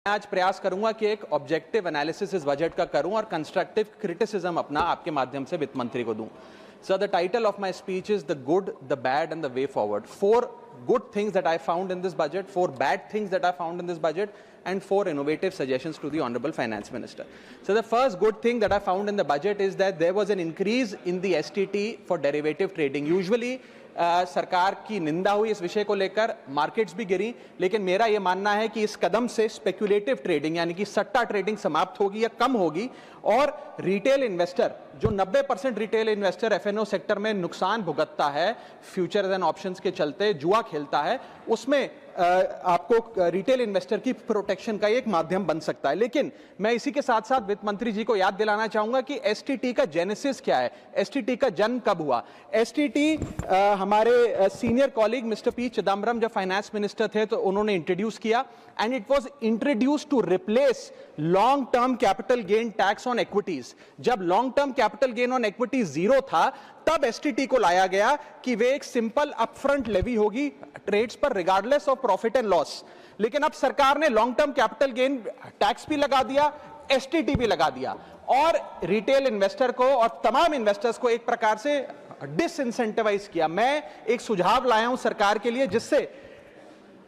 आज प्रयास करूंगा कि एक ऑब्जेक्टिव एनालिसिस इस बजट का करूं और कंस्ट्रक्टिव क्रिटिसिज्म अपना आपके माध्यम से वित्त मंत्री को दूं। Sir, the title of my speech is the good, the bad and the way forward. 4 good things that I found in this budget, 4 bad things that I found in this budget, and 4 innovative suggestions to the Honorable Finance Minister. So the first good thing that I found in the budget is that there was an increase in the STT for derivative trading. Usually सरकार की निंदा हुई इस विषय को लेकर, markets भी गिरी, लेकिन मेरा यह मानना है कि इस कदम से स्पेक्युलेटिव ट्रेडिंग यानी कि सट्टा ट्रेडिंग समाप्त होगी या कम होगी और रिटेल इन्वेस्टर, जो 90% रिटेल इन्वेस्टर एफएनओ सेक्टर में नुकसान भुगतता है, फ्यूचर्स एंड ऑप्शंस के चलते जुआ खेलता है, उसमें आपको रिटेल इन्वेस्टर की प्रोटेक्शन का एक माध्यम बन सकता है। लेकिन मैं इसी के साथ साथ वित्त मंत्री जी को याद दिलाना चाहूंगा कि एसटीटी का जेनेसिस क्या है, एसटीटी का जन्म कब हुआ। एसटीटी हमारे senior colleague mister P Chidambaram जब फाइनेंस मिनिस्टर थे तो उन्होंने इंट्रोड्यूस किया, and it was introduce to replace long term capital gain tax on equities. जब long term capital gain on equity zero था, तब एसटीटी को लाया गया कि वे एक सिंपल अपफ्रंट लेवी होगी ट्रेड्स पर regardless of profit and loss. लेकिन अब सरकार ने long term capital gain tax भी लगा दिया, एसटीटी भी लगा दिया और रिटेल इन्वेस्टर को और तमाम इन्वेस्टर्स को एक प्रकार से डिसइंसेंटिवाइज किया। मैं एक सुझाव लाया हूं सरकार के लिए जिससे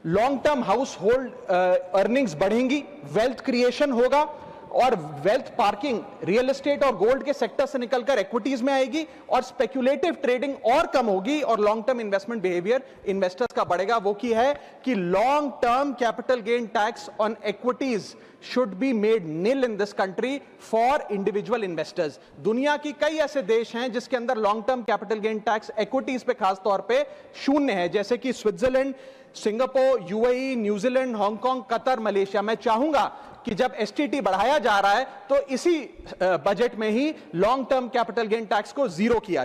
long term house hold earnings बढ़ेंगी, वेल्थ क्रिएशन होगा और वेल्थ पार्किंग रियल एस्टेट और गोल्ड के सेक्टर से निकलकर इक्विटीज में आएगी और स्पेक्युलेटिव ट्रेडिंग और कम होगी और long term investment behaviour investors का बढ़ेगा। वो की है कि long term capital gain tax on equities should be made nil in this country for individual investors. दुनिया की कई ऐसे देश हैं जिसके अंदर long term capital gain tax equities पे खास तौर पे शून्य है, जैसे कि Switzerland, Singapore, UAE, New Zealand, Hong Kong, Qatar, Malaysia. मैं चाहूंगा कि जब एसटीटी बढ़ाया जा रहा है तो इसी बजट में ही long term capital gain tax को जीरो किया